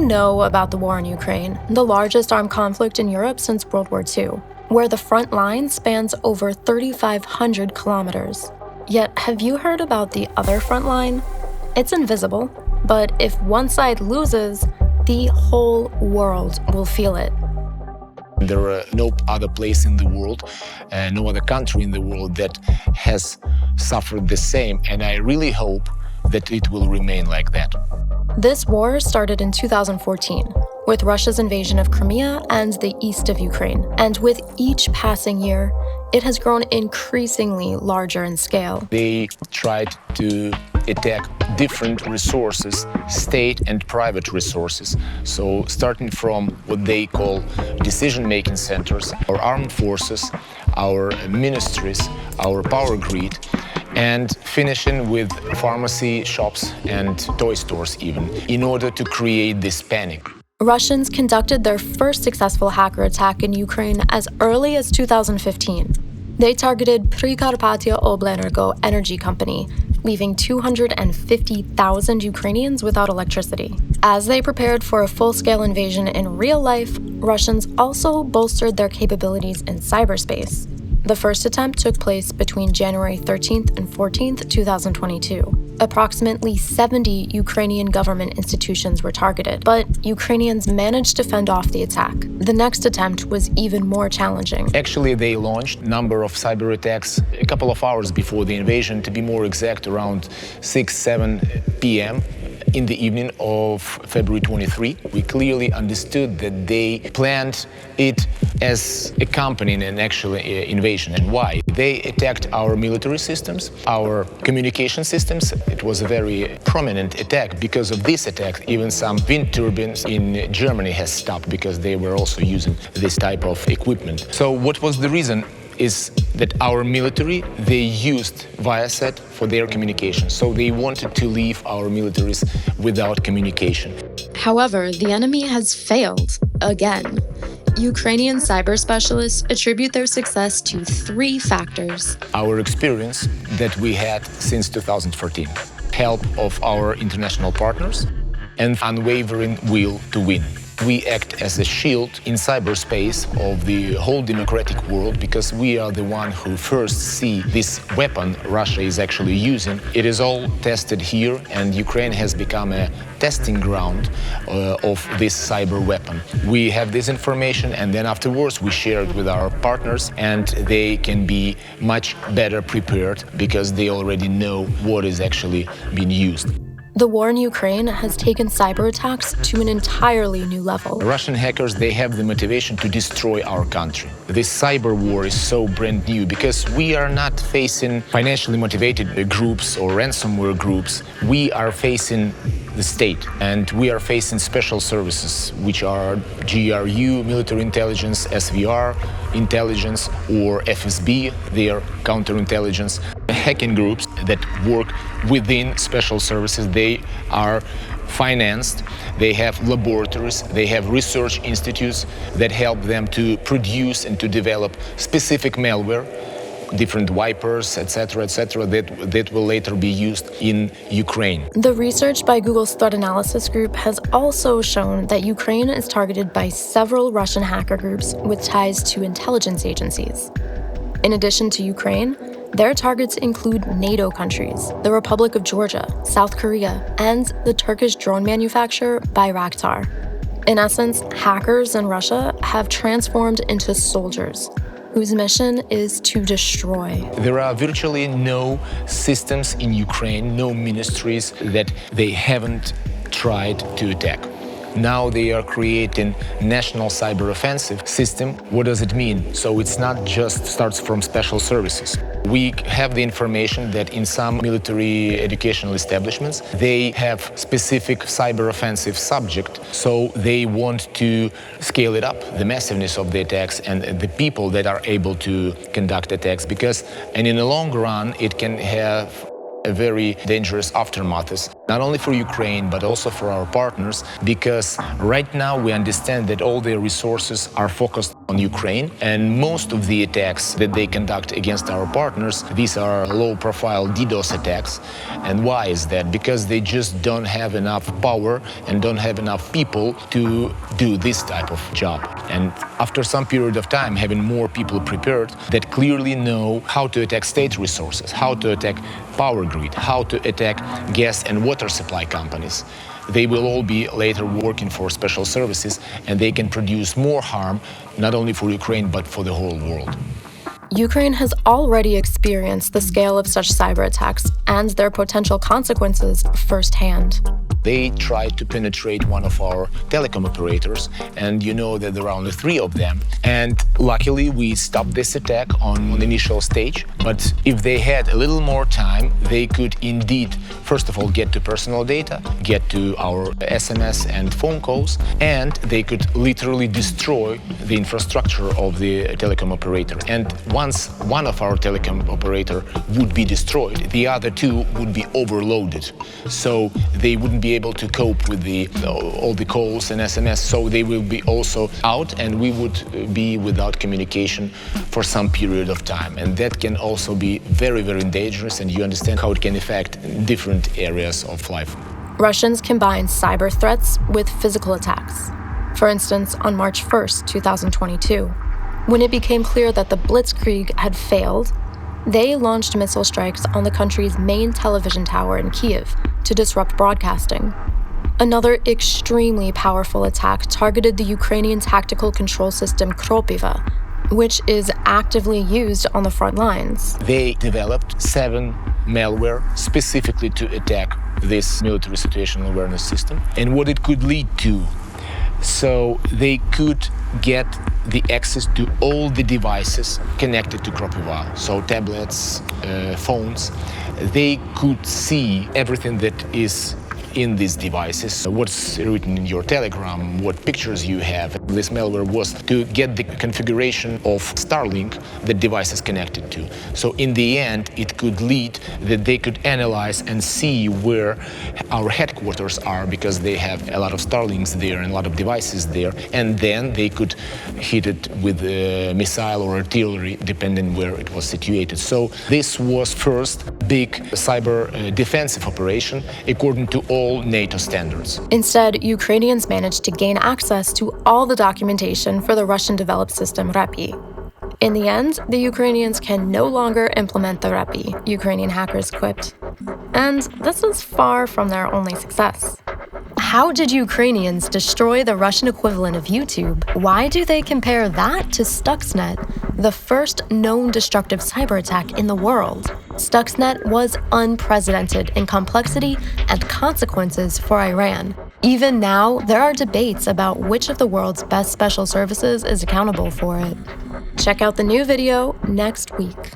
know about the war in Ukraine, the largest armed conflict in Europe since World War II, where the front line spans over 3,500 kilometers? Yet, have you heard about the other front line? It's invisible, but if one side loses, the whole world will feel it. There are no other place in the world, no other country in the world that has suffered the same, and I really hope that it will remain like that. This war started in 2014, with Russia's invasion of Crimea and the east of Ukraine. And with each passing year, it has grown increasingly larger in scale. They tried to attack different resources, state and private resources. So starting from what they call decision-making centers, our armed forces, our ministries, our power grid, and finishing with pharmacy shops and toy stores even, in order to create this panic. Russians conducted their first successful hacker attack in Ukraine as early as 2015. They targeted Prikarpatia Oblenergo energy company, leaving 250,000 Ukrainians without electricity. As they prepared for a full-scale invasion in real life, Russians also bolstered their capabilities in cyberspace. The first attempt took place between January 13th and 14th, 2022. Approximately 70 Ukrainian government institutions were targeted, but Ukrainians managed to fend off the attack. The next attempt was even more challenging. Actually, they launched a number of cyber attacks a couple of hours before the invasion, to be more exact, around 6-7 p.m. in the evening of February 23. We clearly understood that they planned it as accompanying an actual invasion. And why? They attacked our military systems, our communication systems. It was a very prominent attack. Because of this attack, even some wind turbines in Germany has stopped because they were also using this type of equipment. So what was the reason? Is that our military, they used Viasat for their communication. So they wanted to leave our militaries without communication. However, the enemy has failed again. Ukrainian cyber specialists attribute their success to 3 factors. Our experience that we had since 2014, help of our international partners, and unwavering will to win. We act as a shield in cyberspace of the whole democratic world because we are the one who first see this weapon Russia is actually using. It is all tested here, and Ukraine has become a testing ground of this cyber weapon. We have this information, and then afterwards we share it with our partners, and they can be much better prepared because they already know what is actually being used. The war in Ukraine has taken cyber attacks to an entirely new level. Russian hackers, they have the motivation to destroy our country. This cyber war is so brand new because we are not facing financially motivated groups or ransomware groups. We are facing the state, and we are facing special services, which are GRU, military intelligence, SVR, intelligence, or FSB, their counterintelligence. Hacking groups that work within special services, they are financed, they have laboratories, they have research institutes that help them to produce and to develop specific malware, different wipers, etc., that will later be used in Ukraine. The research by Google's threat analysis group has also shown that Ukraine is targeted by several Russian hacker groups with ties to intelligence agencies. In addition to Ukraine, their targets include NATO countries, the Republic of Georgia, South Korea, and the Turkish drone manufacturer Bayraktar. In essence, hackers in Russia have transformed into soldiers, whose mission is to destroy. There are virtually no systems in Ukraine, no ministries that they haven't tried to attack. Now they are creating national cyber offensive system. What does it mean? So it's not just starts from special services. We have the information that in some military educational establishments, they have specific cyber offensive subject. So they want to scale it up, the massiveness of the attacks and the people that are able to conduct attacks, and in the long run, it can have a very dangerous aftermath, not only for Ukraine, but also for our partners, because right now we understand that all their resources are focused on Ukraine, and most of the attacks that they conduct against our partners, these are low-profile DDoS attacks. And why is that? Because they just don't have enough power and don't have enough people to do this type of job. And after some period of time, having more people prepared that clearly know how to attack state resources, how to attack power grid, how to attack gas and water supply companies, they will all be later working for special services, and they can produce more harm, not only for Ukraine, but for the whole world. Ukraine has already experienced the scale of such cyber attacks and their potential consequences firsthand. They tried to penetrate one of our telecom operators, and you know that there are only 3 of them. And luckily, we stopped this attack on the initial stage. But if they had a little more time, they could indeed, first of all, get to personal data, get to our SMS and phone calls, and they could literally destroy the infrastructure of the telecom operator. And once one of our telecom operator would be destroyed, the other 2 would be overloaded. So they wouldn't be able to cope with all the calls and SMS, so they will be also out, and we would be without communication for some period of time. And that can also be very, very dangerous, and you understand how it can affect different areas of life. Russians combine cyber threats with physical attacks. For instance, on March 1st, 2022, when it became clear that the Blitzkrieg had failed, they launched missile strikes on the country's main television tower in Kyiv to disrupt broadcasting. Another extremely powerful attack targeted the Ukrainian tactical control system Kropiva, which is actively used on the front lines. They developed 7 malware specifically to attack this military situational awareness system and what it could lead to. So they could get the access to all the devices connected to Kropiva, so tablets, phones. They could see everything that is in these devices, what's written in your Telegram, what pictures you have. This malware was to get the configuration of Starlink that device is connected to. So in the end, it could lead that they could analyze and see where our headquarters are, because they have a lot of Starlinks there and a lot of devices there, and then they could hit it with a missile or artillery, depending where it was situated. So this was first big cyber defensive operation according to all NATO standards. Instead, Ukrainians managed to gain access to all the documentation for the Russian-developed system REPI. In the end, the Ukrainians can no longer implement the REPI, Ukrainian hackers quipped. And this is far from their only success. How did Ukrainians destroy the Russian equivalent of YouTube? Why do they compare that to Stuxnet, the first known destructive cyber attack in the world? Stuxnet was unprecedented in complexity and consequences for Iran. Even now, there are debates about which of the world's best special services is accountable for it. Check out the new video next week.